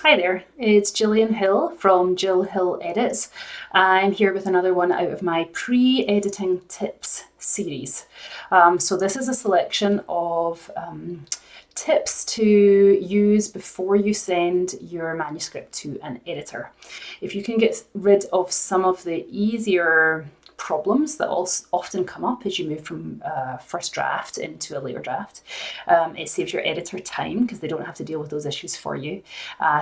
Hi there, it's Gillian Hill from Jill Hill Edits. I'm here with another one out of my pre-editing tips series. So this is a selection of tips to use before you send your manuscript to an editor. If you can get rid of some of the easier problems that often come up as you move from first draft into a later draft. It saves your editor time because they don't have to deal with those issues for you.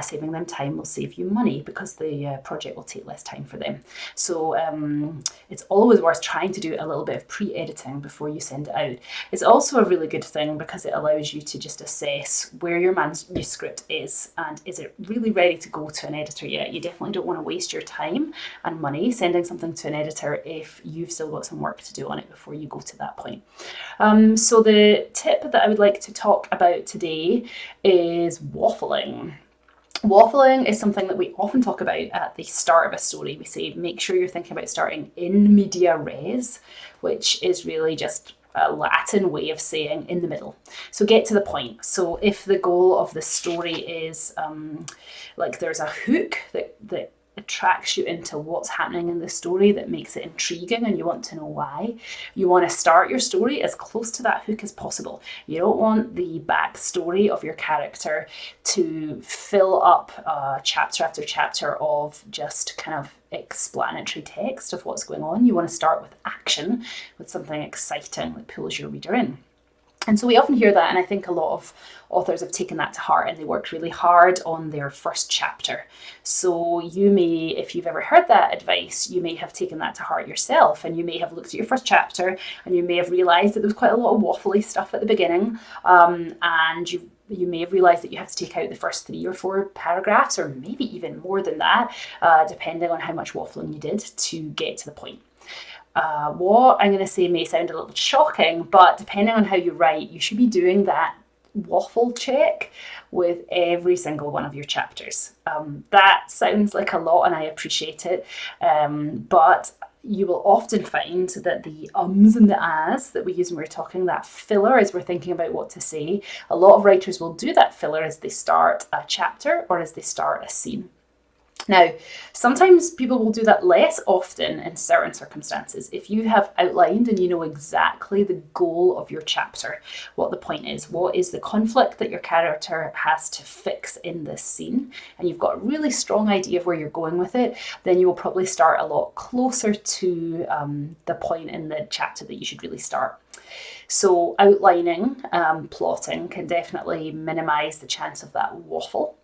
Saving them time will save you money because the project will take less time for them. So it's always worth trying to do a little bit of pre-editing before you send it out. It's also a really good thing because it allows you to just assess where your manuscript is and is it really ready to go to an editor yet. You definitely don't want to waste your time and money sending something to an editor if you've still got some work to do on it before you go to that point. So the tip that I would like to talk about today is waffling. Waffling is something that we often talk about at the start of a story. We say make sure you're thinking about starting in media res, which is really just a Latin way of saying in the middle. So get to the point. So if the goal of the story is like there's a hook that attracts you into what's happening in the story that makes it intriguing and you want to know why. You want to start your story as close to that hook as possible. You don't want the backstory of your character to fill up chapter after chapter of just kind of explanatory text of what's going on. You want to start with action, with something exciting that pulls your reader in. And so we often hear that, and I think a lot of authors have taken that to heart and they worked really hard on their first chapter. So you may, if you've ever heard that advice, you may have taken that to heart yourself and you may have looked at your first chapter and you may have realised that there was quite a lot of waffly stuff at the beginning, and you may have realised that you have to take out the first 3 or 4 paragraphs, or maybe even more than that, depending on how much waffling you did to get to the point. What I'm going to say may sound a little shocking, but depending on how you write, you should be doing that waffle check with every single one of your chapters. That sounds like a lot and I appreciate it, but you will often find that the ums and the ahs that we use when we're talking, that filler as we're thinking about what to say, a lot of writers will do that filler as they start a chapter or as they start a scene. Now, sometimes people will do that less often in certain circumstances. If you have outlined and you know exactly the goal of your chapter, what the point is, what is the conflict that your character has to fix in this scene, and you've got a really strong idea of where you're going with it, then you will probably start a lot closer to the point in the chapter that you should really start. So outlining, plotting can definitely minimize the chance of that waffle.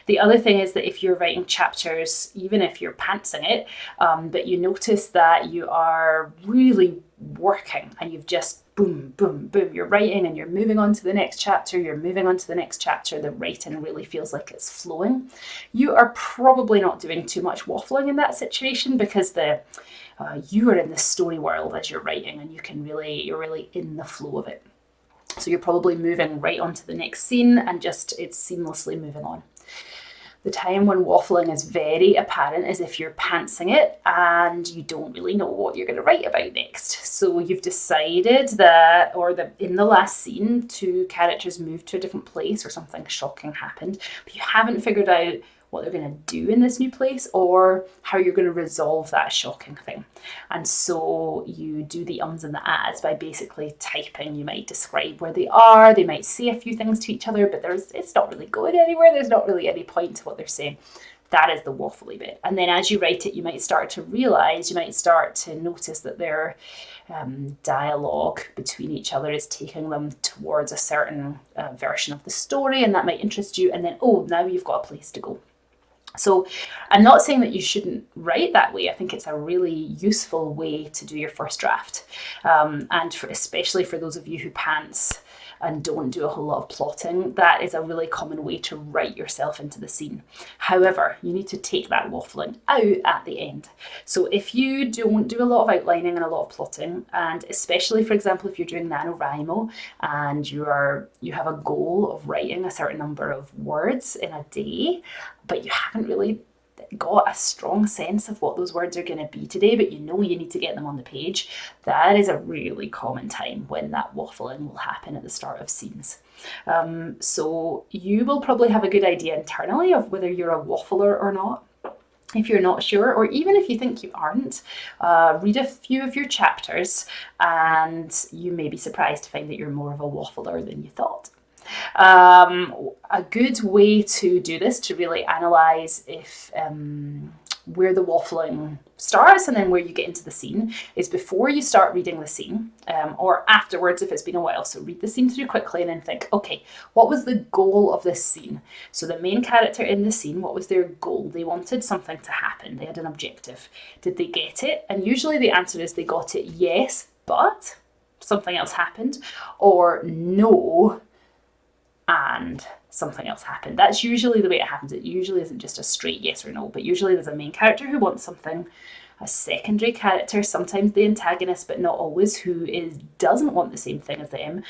The other thing is that if you're writing chapters, even if you're pantsing it, but you notice that you are really working and you've just boom, boom, boom, you're writing and you're moving on to the next chapter, you're moving on to the next chapter, the writing really feels like it's flowing. You are probably not doing too much waffling in that situation because you are in the story world as you're writing and you're really in the flow of it. So you're probably moving right on to the next scene and just it's seamlessly moving on. The time when waffling is very apparent is if you're pantsing it and you don't really know what you're going to write about next. So you've decided that, in the last scene, 2 characters moved to a different place or something shocking happened, but you haven't figured out what they're going to do in this new place or how you're going to resolve that shocking thing. And so you do the ums and the ahs by basically typing. You might describe where they are, they might say a few things to each other, but it's not really going anywhere. There's not really any point to what they're saying. That is the waffly bit. And then as you write it, you might start to realise, you might start to notice that their dialogue between each other is taking them towards a certain version of the story, and that might interest you. And then, now you've got a place to go. So I'm not saying that you shouldn't write that way. I think it's a really useful way to do your first draft. And especially for those of you who pants and don't do a whole lot of plotting, that is a really common way to write yourself into the scene. However, you need to take that waffling out at the end. So if you don't do a lot of outlining and a lot of plotting, and especially, for example, if you're doing NaNoWriMo and you have a goal of writing a certain number of words in a day, but you haven't really got a strong sense of what those words are going to be today, but you know you need to get them on the page, that is a really common time when that waffling will happen at the start of scenes. So you will probably have a good idea internally of whether you're a waffler or not. If you're not sure, or even if you think you aren't, read a few of your chapters and you may be surprised to find that you're more of a waffler than you thought. A good way to do this, to really analyse if where the waffling starts and then where you get into the scene, is before you start reading the scene, or afterwards if it's been a while. So read the scene through quickly and then think, okay, what was the goal of this scene? So the main character in the scene, what was their goal? They wanted something to happen. They had an objective. Did they get it? And usually the answer is they got it, yes, but something else happened, or no, and something else happened. That's usually the way it happens. It usually isn't just a straight yes or no, but usually there's a main character who wants something, a secondary character, sometimes the antagonist, but not always, doesn't want the same thing as them.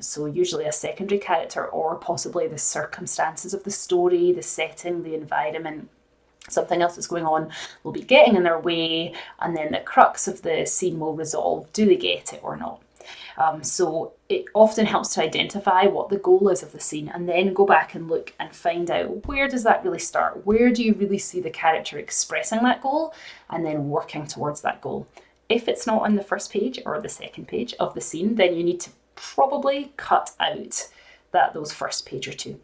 So usually a secondary character, or possibly the circumstances of the story, the setting, the environment, something else that's going on will be getting in their way, and then the crux of the scene will resolve. Do they get it or not? So it often helps to identify what the goal is of the scene, and then go back and look and find out, where does that really start? Where do you really see the character expressing that goal and then working towards that goal? If it's not on the first page or the second page of the scene, then you need to probably cut out those first page or two.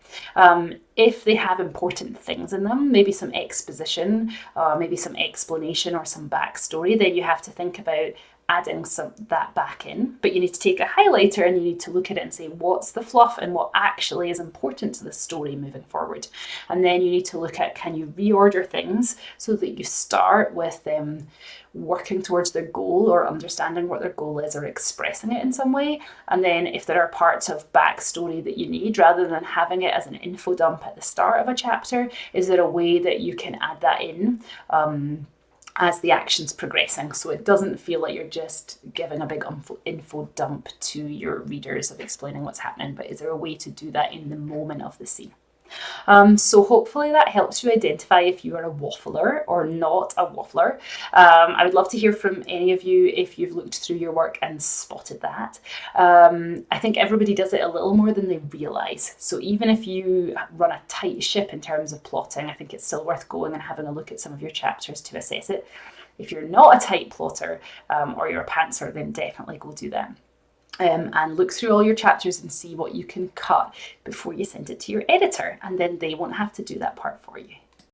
If they have important things in them, maybe some exposition, maybe some explanation or some backstory, then you have to think about adding that back in. But you need to take a highlighter and you need to look at it and say, what's the fluff and what actually is important to the story moving forward? And then you need to look at, can you reorder things so that you start with them working towards their goal, or understanding what their goal is, or expressing it in some way. And then if there are parts of backstory that you need, rather than having it as an info dump at the start of a chapter, is there a way that you can add that in as the action's progressing, so it doesn't feel like you're just giving a big info dump to your readers of explaining what's happening, but is there a way to do that in the moment of the scene? So hopefully that helps you identify if you are a waffler or not a waffler. I would love to hear from any of you if you've looked through your work and spotted that. I think everybody does it a little more than they realise. So even if you run a tight ship in terms of plotting, I think it's still worth going and having a look at some of your chapters to assess it. If you're not a tight plotter, or you're a pantser, then definitely go do that. And look through all your chapters and see what you can cut before you send it to your editor, and then they won't have to do that part for you.